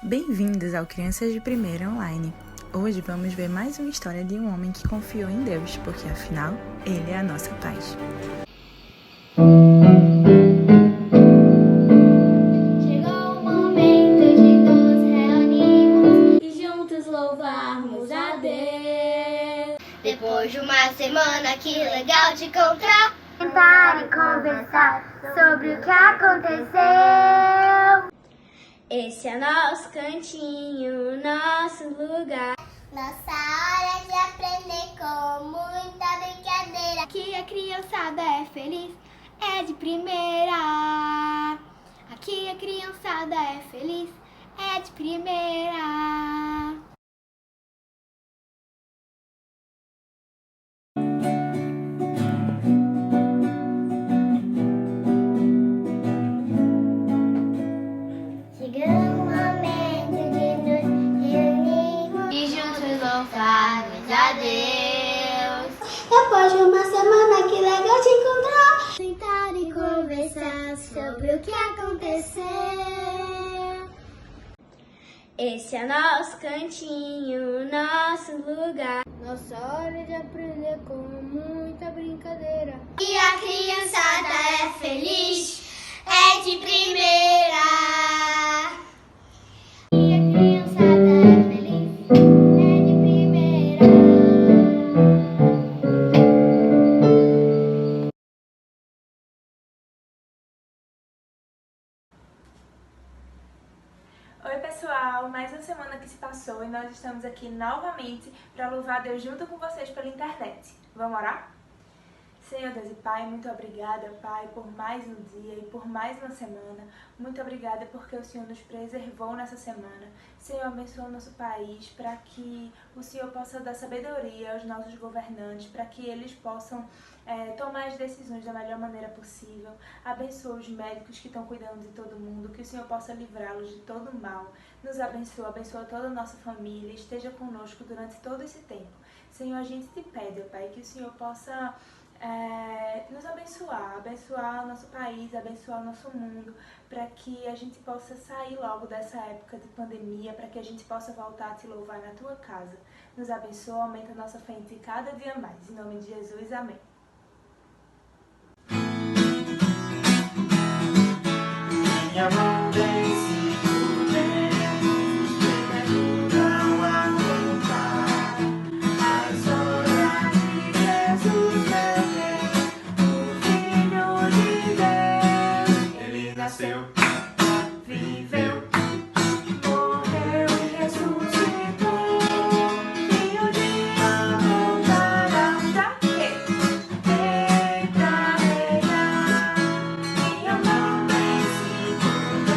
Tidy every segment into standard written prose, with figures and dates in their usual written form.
Bem-vindos ao Crianças de Primeira Online. Hoje vamos ver mais uma história de um homem que confiou em Deus, porque afinal, Ele é a nossa paz. Chegou o momento de nos reunirmos e juntos louvarmos a Deus. Depois de uma semana, que legal te encontrar, sentar e conversar sobre o que aconteceu. Esse é nosso cantinho, nosso lugar. Nossa hora de aprender com muita brincadeira. Aqui a criançada é feliz, é de primeira. Aqui a criançada é feliz, é de primeira. Chegou o momento de nos reunirmos e juntos louvarmos a Deus. Depois de uma semana, que legal te encontrar, sentar e conversar sobre o que aconteceu. Esse é nosso cantinho, nosso lugar. Nossa hora de aprender com muita brincadeira. E a criançada é feliz, é de primeira. E a criançada é feliz, é de primeira. Oi pessoal, mais uma semana que se passou e nós estamos aqui novamente para louvar a Deus junto com vocês pela internet. Vamos orar? Senhor Deus e Pai, muito obrigada, Pai, por mais um dia e por mais uma semana. Muito obrigada porque o Senhor nos preservou nessa semana. Senhor, abençoa o nosso país para que o Senhor possa dar sabedoria aos nossos governantes, para que eles possam tomar as decisões da melhor maneira possível. Abençoa os médicos que estão cuidando de todo mundo, que o Senhor possa livrá-los de todo o mal. Nos abençoa, abençoa toda a nossa família, esteja conosco durante todo esse tempo. Senhor, a gente te pede, Pai, que o Senhor possa nos abençoar o nosso país, abençoar o nosso mundo, para que a gente possa sair logo dessa época de pandemia, para que a gente possa voltar a te louvar na tua casa. Nos abençoa, aumenta a nossa fé em ti cada dia mais. Em nome de Jesus, amém. Minha mão vem segurando, me ajudam a contar a história de Jesus, meu Deus, o Filho de Deus. Ele nasceu, viveu, morreu e ressuscitou, e um dia voltará pra quê? Pra reinar. Minha mão vem segurando,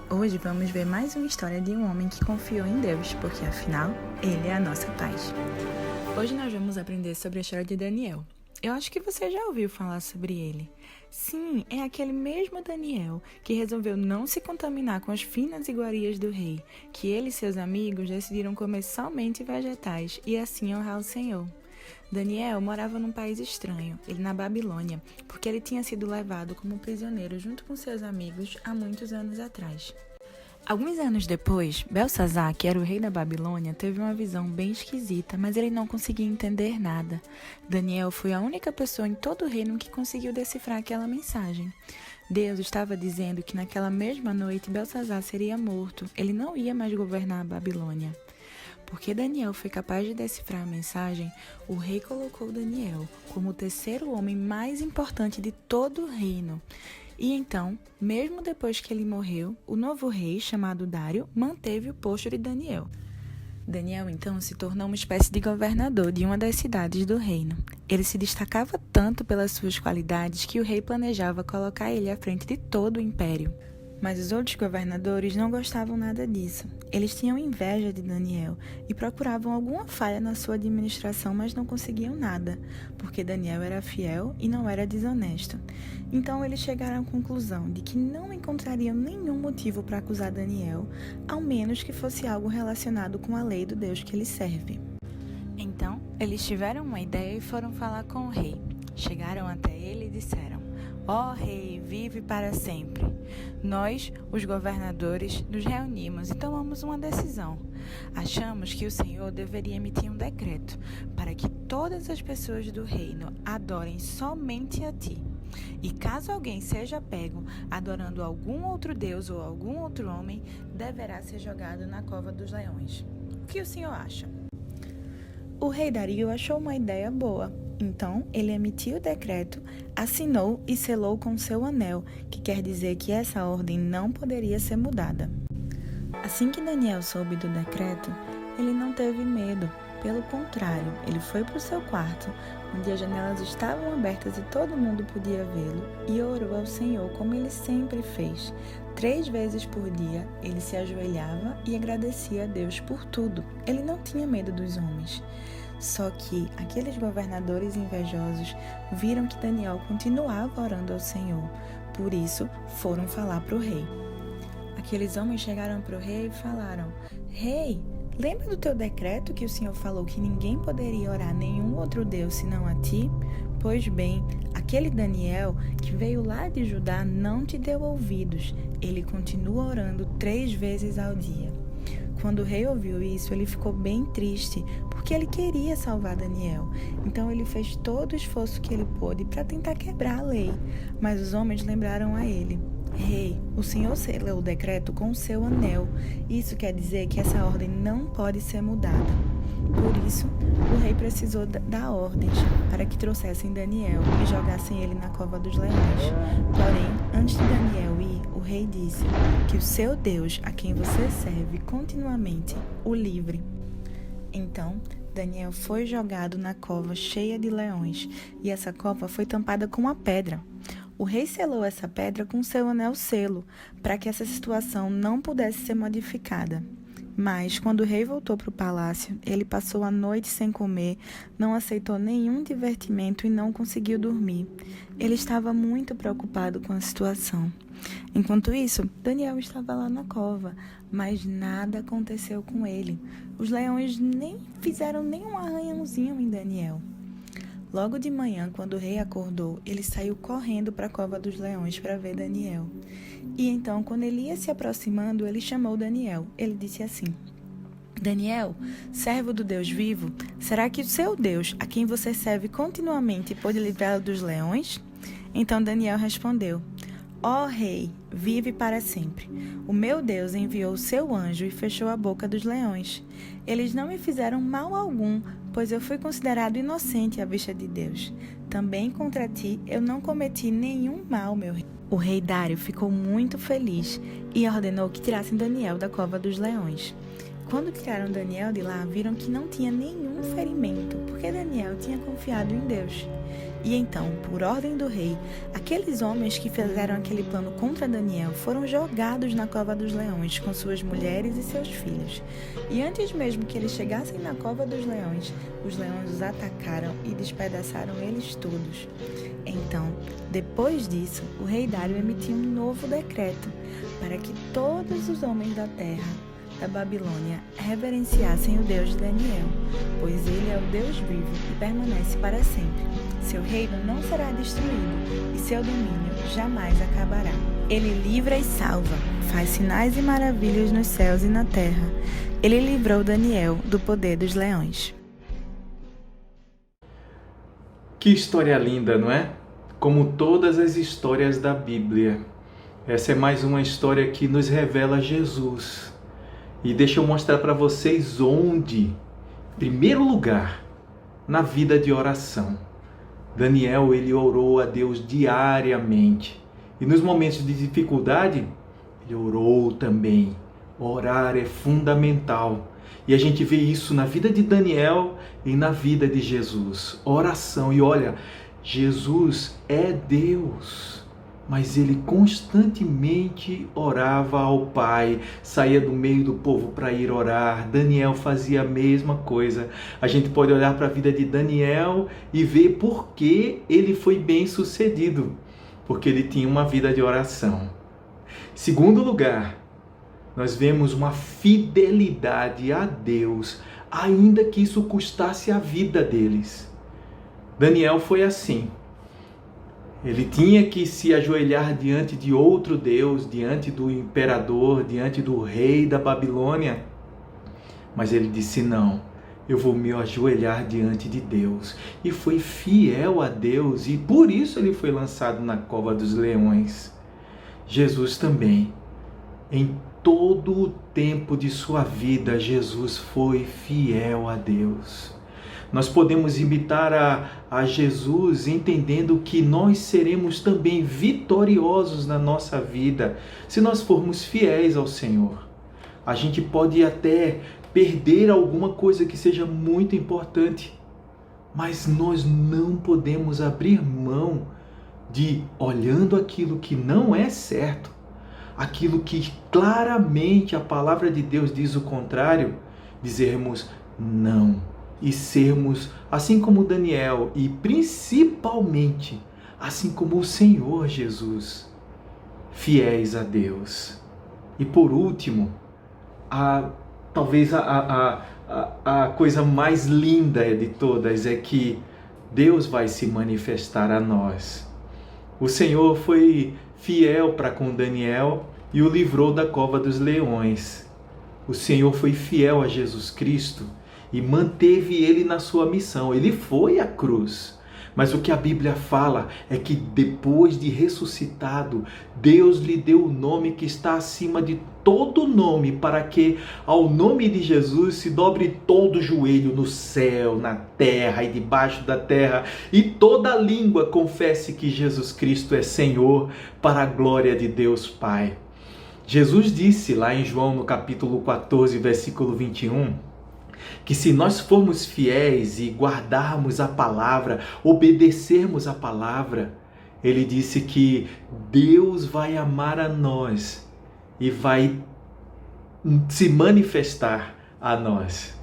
Hoje vamos ver mais uma história de um homem que confiou em Deus, porque afinal, Ele é a nossa paz. Hoje nós vamos aprender sobre a história de Daniel. Eu acho que você já ouviu falar sobre ele. Sim, é aquele mesmo Daniel que resolveu não se contaminar com as finas iguarias do rei, que ele e seus amigos decidiram comer somente vegetais e assim honrar o Senhor. Daniel morava num país estranho, ele na Babilônia, porque ele tinha sido levado como prisioneiro junto com seus amigos há muitos anos atrás. Alguns anos depois, Belsazar, que era o rei da Babilônia, teve uma visão bem esquisita, mas ele não conseguia entender nada. Daniel foi a única pessoa em todo o reino que conseguiu decifrar aquela mensagem. Deus estava dizendo que naquela mesma noite Belsazar seria morto, ele não ia mais governar a Babilônia. Porque Daniel foi capaz de decifrar a mensagem, o rei colocou Daniel como o terceiro homem mais importante de todo o reino. E então, mesmo depois que ele morreu, o novo rei, chamado Dário, manteve o posto de Daniel. Daniel, então, se tornou uma espécie de governador de uma das cidades do reino. Ele se destacava tanto pelas suas qualidades que o rei planejava colocar ele à frente de todo o império. Mas os outros governadores não gostavam nada disso. Eles tinham inveja de Daniel e procuravam alguma falha na sua administração, mas não conseguiam nada, porque Daniel era fiel e não era desonesto. Então eles chegaram à conclusão de que não encontrariam nenhum motivo para acusar Daniel, ao menos que fosse algo relacionado com a lei do Deus que ele serve. Então, eles tiveram uma ideia e foram falar com o rei. Chegaram até ele e disseram: Ó rei, vive para sempre. Nós, os governadores, nos reunimos e tomamos uma decisão. Achamos que o Senhor deveria emitir um decreto para que todas as pessoas do reino adorem somente a ti. E caso alguém seja pego adorando algum outro deus ou algum outro homem, deverá ser jogado na cova dos leões. O que o senhor acha? O rei Dario achou uma ideia boa. Então, ele emitiu o decreto, assinou e selou com seu anel, que quer dizer que essa ordem não poderia ser mudada. Assim que Daniel soube do decreto, ele não teve medo. Pelo contrário, ele foi para o seu quarto, onde as janelas estavam abertas e todo mundo podia vê-lo, e orou ao Senhor como ele sempre fez. 3 vezes por dia, ele se ajoelhava e agradecia a Deus por tudo. Ele não tinha medo dos homens. Só que aqueles governadores invejosos viram que Daniel continuava orando ao Senhor. Por isso, foram falar para o rei. Aqueles homens chegaram para o rei e falaram: Rei, lembra do teu decreto que o Senhor falou que ninguém poderia orar a nenhum outro Deus senão a ti? Pois bem, aquele Daniel que veio lá de Judá não te deu ouvidos. Ele continua orando 3 vezes ao dia. Quando o rei ouviu isso, ele ficou bem triste, porque ele queria salvar Daniel. Então ele fez todo o esforço que ele pôde para tentar quebrar a lei. Mas os homens lembraram a ele: Rei, o Senhor selou o decreto com o seu anel. Isso quer dizer que essa ordem não pode ser mudada. Por isso, o rei precisou dar ordens para que trouxessem Daniel e jogassem ele na cova dos leões. Porém, antes de Daniel ir, o rei disse que o seu Deus, a quem você serve continuamente, o livre. Então, Daniel foi jogado na cova cheia de leões, e essa cova foi tampada com uma pedra. O rei selou essa pedra com seu anel selo, para que essa situação não pudesse ser modificada. Mas, quando o rei voltou para o palácio, ele passou a noite sem comer, não aceitou nenhum divertimento e não conseguiu dormir. Ele estava muito preocupado com a situação. Enquanto isso, Daniel estava lá na cova, mas nada aconteceu com ele. Os leões nem fizeram nenhum arranhãozinho em Daniel. Logo de manhã, quando o rei acordou, ele saiu correndo para a cova dos leões para ver Daniel. E então, quando ele ia se aproximando, ele chamou Daniel. Ele disse assim: Daniel, servo do Deus vivo, será que o seu Deus, a quem você serve continuamente, pode livrá-lo dos leões? Então Daniel respondeu: Ó rei, vive para sempre. O meu Deus enviou o seu anjo e fechou a boca dos leões. Eles não me fizeram mal algum, pois eu fui considerado inocente à vista de Deus. Também contra ti eu não cometi nenhum mal, meu rei. O rei Dário ficou muito feliz e ordenou que tirassem Daniel da cova dos leões. Quando tiraram Daniel de lá, viram que não tinha nenhum ferimento, porque Daniel tinha confiado em Deus. E então, por ordem do rei, aqueles homens que fizeram aquele plano contra Daniel foram jogados na cova dos leões com suas mulheres e seus filhos. E antes mesmo que eles chegassem na cova dos leões, os leões os atacaram e despedaçaram eles todos. Então, depois disso, o rei Dário emitiu um novo decreto para que todos os homens da terra da Babilônia reverenciassem o Deus de Daniel, pois ele é o Deus vivo e permanece para sempre. Seu reino não será destruído e seu domínio jamais acabará. Ele livra e salva, faz sinais e maravilhas nos céus e na terra. Ele livrou Daniel do poder dos leões. Que história linda, não é? Como todas as histórias da Bíblia. Essa é mais uma história que nos revela Jesus. E deixa eu mostrar para vocês onde, em primeiro lugar, na vida de oração. Daniel, ele orou a Deus diariamente. E nos momentos de dificuldade, ele orou também. Orar é fundamental. E a gente vê isso na vida de Daniel e na vida de Jesus. Oração. E olha, Jesus é Deus. Mas ele constantemente orava ao Pai, saía do meio do povo para ir orar. Daniel fazia a mesma coisa. A gente pode olhar para a vida de Daniel e ver por que ele foi bem sucedido. Porque ele tinha uma vida de oração. Segundo lugar, nós vemos uma fidelidade a Deus, ainda que isso custasse a vida deles. Daniel foi assim. Ele tinha que se ajoelhar diante de outro Deus, diante do imperador, diante do rei da Babilônia. Mas ele disse, não, eu vou me ajoelhar diante de Deus. E foi fiel a Deus e por isso ele foi lançado na cova dos leões. Jesus também, em todo o tempo de sua vida, Jesus foi fiel a Deus. Nós podemos imitar a Jesus entendendo que nós seremos também vitoriosos na nossa vida se nós formos fiéis ao Senhor. A gente pode até perder alguma coisa que seja muito importante, mas nós não podemos abrir mão de, olhando aquilo que não é certo, aquilo que claramente a palavra de Deus diz o contrário, dizermos não. E sermos, assim como Daniel, e principalmente, assim como o Senhor Jesus, fiéis a Deus. E por último, talvez a coisa mais linda de todas é que Deus vai se manifestar a nós. O Senhor foi fiel para com Daniel e o livrou da cova dos leões. O Senhor foi fiel a Jesus Cristo e manteve ele na sua missão. Ele foi à cruz. Mas o que a Bíblia fala é que depois de ressuscitado, Deus lhe deu o nome que está acima de todo nome, para que ao nome de Jesus se dobre todo joelho no céu, na terra e debaixo da terra, e toda língua confesse que Jesus Cristo é Senhor, para a glória de Deus Pai. Jesus disse lá em João no capítulo 14, versículo 21, que se nós formos fiéis e guardarmos a palavra, obedecermos a palavra, ele disse que Deus vai amar a nós e vai se manifestar a nós.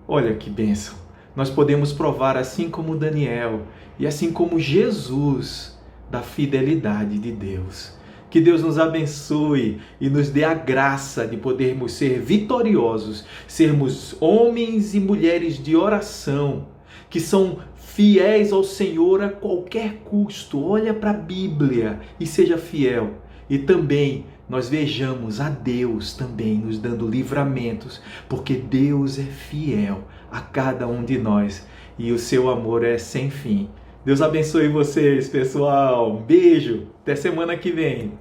Olha que bênção! Nós podemos provar, assim como Daniel e assim como Jesus, da fidelidade de Deus. Que Deus nos abençoe e nos dê a graça de podermos ser vitoriosos, sermos homens e mulheres de oração, que são fiéis ao Senhor a qualquer custo. Olha para a Bíblia e seja fiel. E também nós vejamos a Deus também nos dando livramentos, porque Deus é fiel a cada um de nós e o seu amor é sem fim. Deus abençoe vocês, pessoal. Um beijo. Até semana que vem.